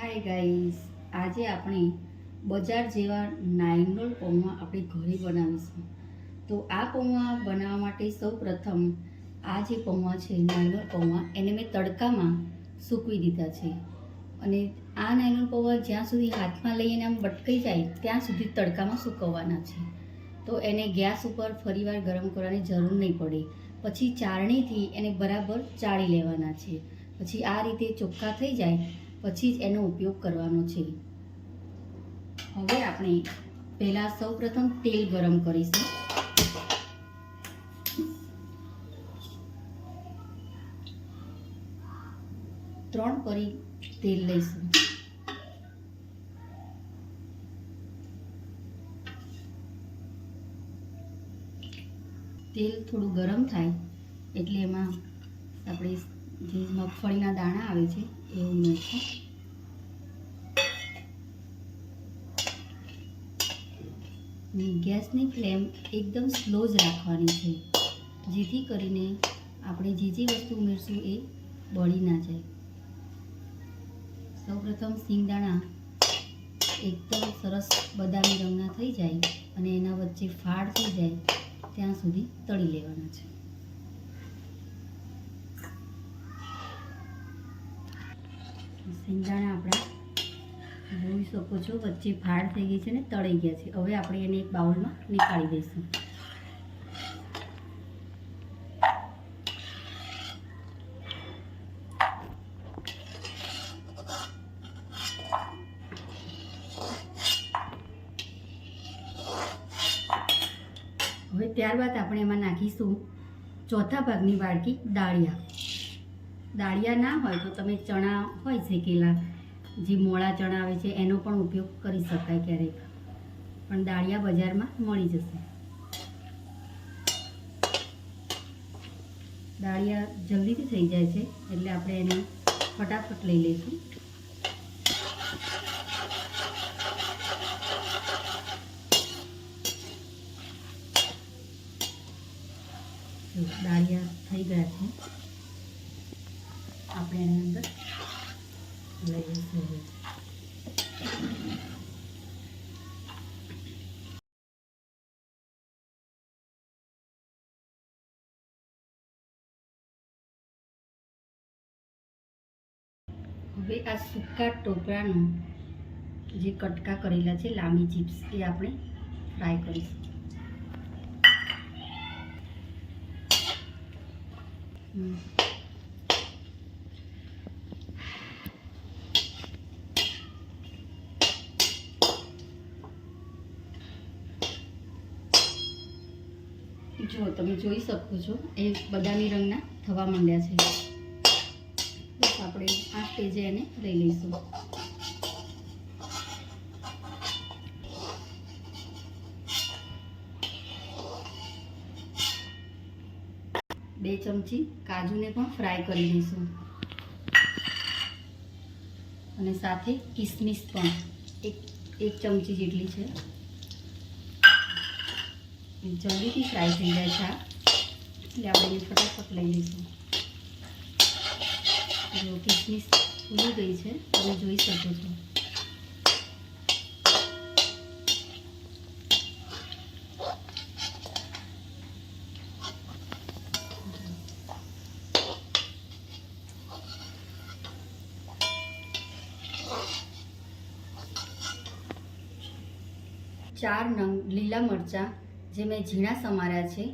Hi guys, આજે આપણે બજાર જેવા નાયલોન પૌવા આપણે ઘરે બનાવીશું. તો આ પૌવા બનાવવા માટે સૌપ્રથમ આ જે પૌવા છે નાયલોન પૌવા એને મેં તડકામાં સૂકવી દીધા છે. અને આ નાયલોન પૌવા જ્યાં સુધી હાથમાં લઈને આમ બટકાઈ જાય ત્યાં સુધી તડકામાં સૂકવવાના છે. તો એને ગેસ ઉપર ફરીવાર ગરમ કરવાની જરૂર નહીં પડે. પછી ચાળણીથી એને બરાબર ચાળી લેવાના છે. પછી આ રીતે ચોખ્ખા થઈ જાય પછી જ એનો ઉપયોગ કરવાનો છે. હવે આપણે પહેલાં સૌપ્રથમ તેલ ગરમ કરીશું. ત્રણ પરી તેલ લઈશું. તેલ થોડું ગરમ થાય એટલે એમાં આપણે જે મગફળીના દાણા આવે છે એ ઉમેરશું. ગેસની ફ્લેમ એકદમ સ્લો જ રાખવાની છે, જેથી કરીને આપણે જે વસ્તુ ઉમેરશું એ બળી ના જાય. સૌપ્રથમ સિંગદાણા એકદમ સરસ બદામી રંગના થઈ જાય અને એના વચ્ચે ફાડ થઈ જાય ત્યાં સુધી તળી લેવાના છે. સિંગદાણા આપણા જોઈ શકો છો વચ્ચે ફાડ થઈ ગઈ છે ને તળાઈ ગયા છે. હવે આપણે એને એક બાઉલમાં નીકાળી દઈશું. હવે ત્યારબાદ આપણે એમાં નાખીશું ચોથા ભાગની વાડકી દાળિયા. દાળિયા ના હોય તો તમે ચણા હોય શેકેલા, જે મોળા ચણા આવે છે એનો પણ ઉપયોગ કરી શકાય ક્યારેક, પણ દાળિયા બજારમાં મળી જશે. દાળિયા જલ્દીથી થઈ જાય છે એટલે આપણે એને ફટાફટ લઈ લઈશું. દાળિયા થઈ ગયા છે, આપણે એની અંદર લઈ લઈશું. હવે આ સૂકા ટોપરાનું જે કટકા કરેલા છે લાંબી ચિપ્સ એ આપણે ફ્રાય કરીશું. જો તમે જોઈ શકો છો એ બદામી રંગના થવા માંડ્યા છે. બસ આપણે આ સ્ટેજે એને લઈ લઈશું. બે ચમચી કાજુને પણ ફ્રાય કરી દઈશું અને સાથે કિસમિસ પણ એક ચમચી જેટલી છે. જલ્દીથી ફ્રાય થઈ જાય છે એટલે આપણે એને ફટાફટ લઈ લઈશું. જો કિસમિસ ફૂલી ગઈ છે તમે જોઈ શકો છો. ચાર નંગ લીલા મરચાં જે મેં ઝીણા સમાર્યા છે,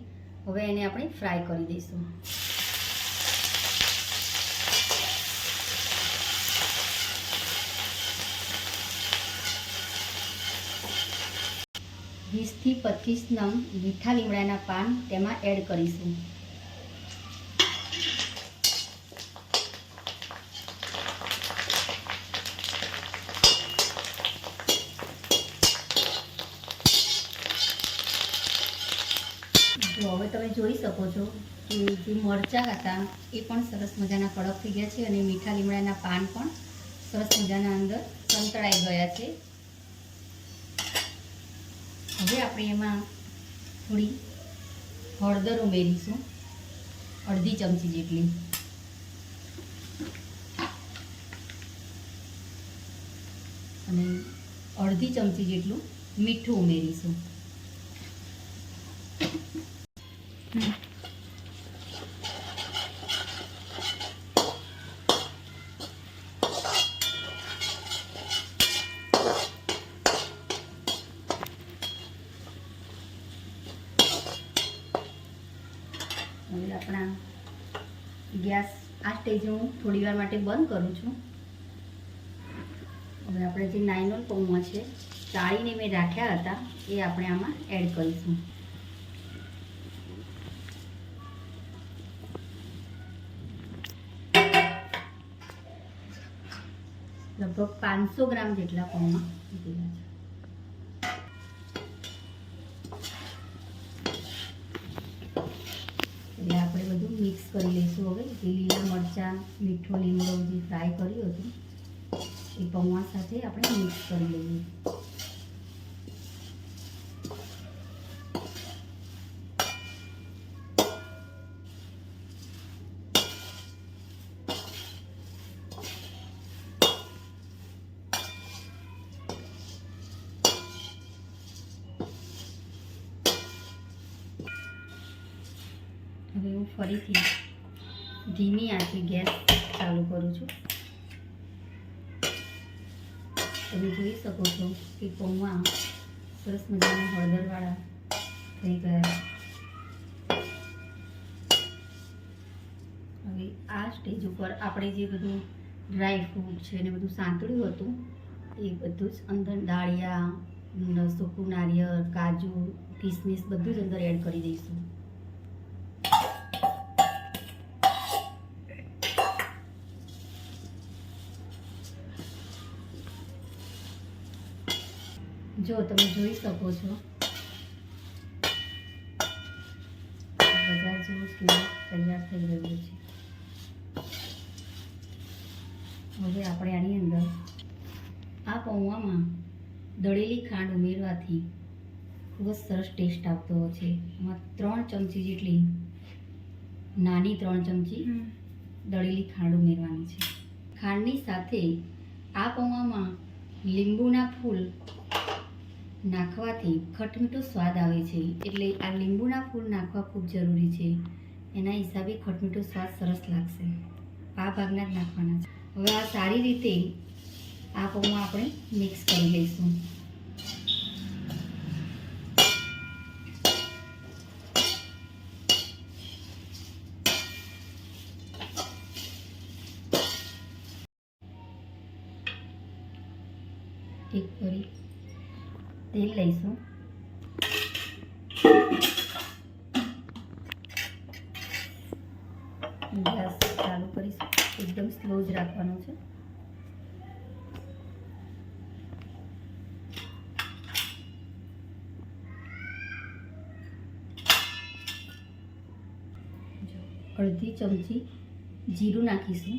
હવે એને આપણે ફ્રાય કરી દઈશું. 20 થી 25 નંગ મીઠા લીમડાના પાન તેમાં એડ કરીશું. હવે તમે જોઈ શકો છો કે જે મરચાં હતા એ પણ સરસ મજાના કડક થઈ ગયા છે અને મીઠા લીમડાના પાન પણ સરસ મજાના અંદર સંતળાઈ ગયા છે. હવે આપણે એમાં થોડી હળદર ઉમેરીશું, અડધી ચમચી જેટલી. અને અડધી ચમચી જેટલું મીઠું ઉમેરીશું. હવે આપણા ગેસ આ સ્ટેજે હું થોડી વાર માટે બંધ કરું છું. હવે આપણે જે નાયલોન પૌવા છે ચાળીને મેં રાખ્યા હતા એ આપણે આમાં એડ કરીશું. લગભગ 500 ગ્રામ જેટલા પૌવા લીધેલા છે. એટલે આપણે બધું મિક્સ કરી લઈશું. હવે જે લીલા મરચાં, મીઠો લીમડો જે ફ્રાય કર્યું હતું એ પૌવા સાથે આપણે મિક્સ કરી લઈએ. હવે હું ફરીથી ધીમી આંચે ગેસ ચાલુ કરું છું. તમે જોઈ શકો છો કે પૌવા સરસ મજાના હળદરવાળા થઈ ગયા. હવે આ સ્ટેજ ઉપર આપણે જે બધું ડ્રાય ફ્રૂટ છે ને બધું સાંતળ્યું હતું એ બધું જ અંદર, દાળિયા, સૂકું નારિયેળ, કાજુ, કિસમિસ બધું જ અંદર એડ કરી દઈશું. જો તમે જોઈ શકો છો બજાર જેવું જ તૈયાર થઈ રહ્યું છે. હવે આપણે આની અંદર આ પૌવામાં દળેલી ખાંડ ઉમેરવાથી ખૂબ જ સરસ ટેસ્ટ આવતો હોય છે. એમાં 3 ચમચી જેટલી નાની 3 ચમચી દળેલી ખાંડ ઉમેરવાની છે. ખાંડની સાથે આ પૌવામાં લીંબુના ફૂલ નાખવાથી ખટમીઠો સ્વાદ આવે છે. એટલે આ લીંબુના ફૂલ નાખવા ખૂબ જરૂરી છે. એના હિસાબે ખટમીઠો સ્વાદ સરસ લાગશે. આ ભાગના જ નાખવાના છે. હવે આ સારી રીતે આ પૌવા આપણે મિક્સ કરી લઈશું. એક ફરી તેલ લઈશું. ગેસ ચાલુ કરીશું. એકદમ સ્લો જ રાખવાનો છે. અડધી ચમચી જીરું નાખીશું.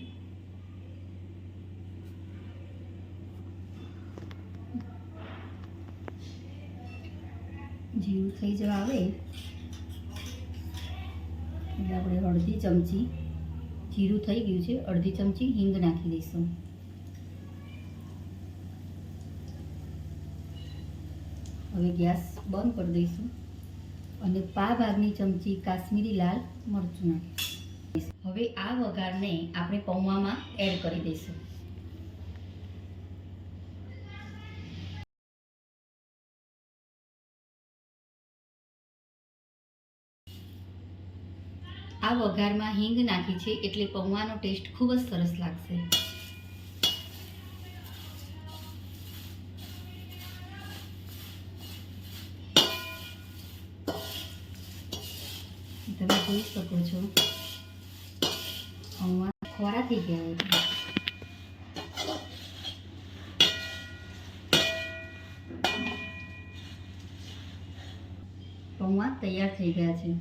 જીરું થઈ જવા આવે એટલે આપણે અડધી ચમચી જીરું થઈ ગયું છે, અડધી ચમચી હિંગ નાખી દઈશું. હવે ગેસ બંધ કરી દઈશું અને પા ભાગની ચમચી કાશ્મીરી લાલ મરચું નાખીશું. હવે આ વઘારને આપણે પૌવામાં એડ કરી દઈશું. આ વઘારમાં હિંગ નાખી છે એટલે પૌવાનો ટેસ્ટ ખૂબ જ સરસ લાગશે. તમે જોઈ શકો છો પૌવા ખોરા થઈ ગયા છે. પૌવા તૈયાર થઈ ગયા છે.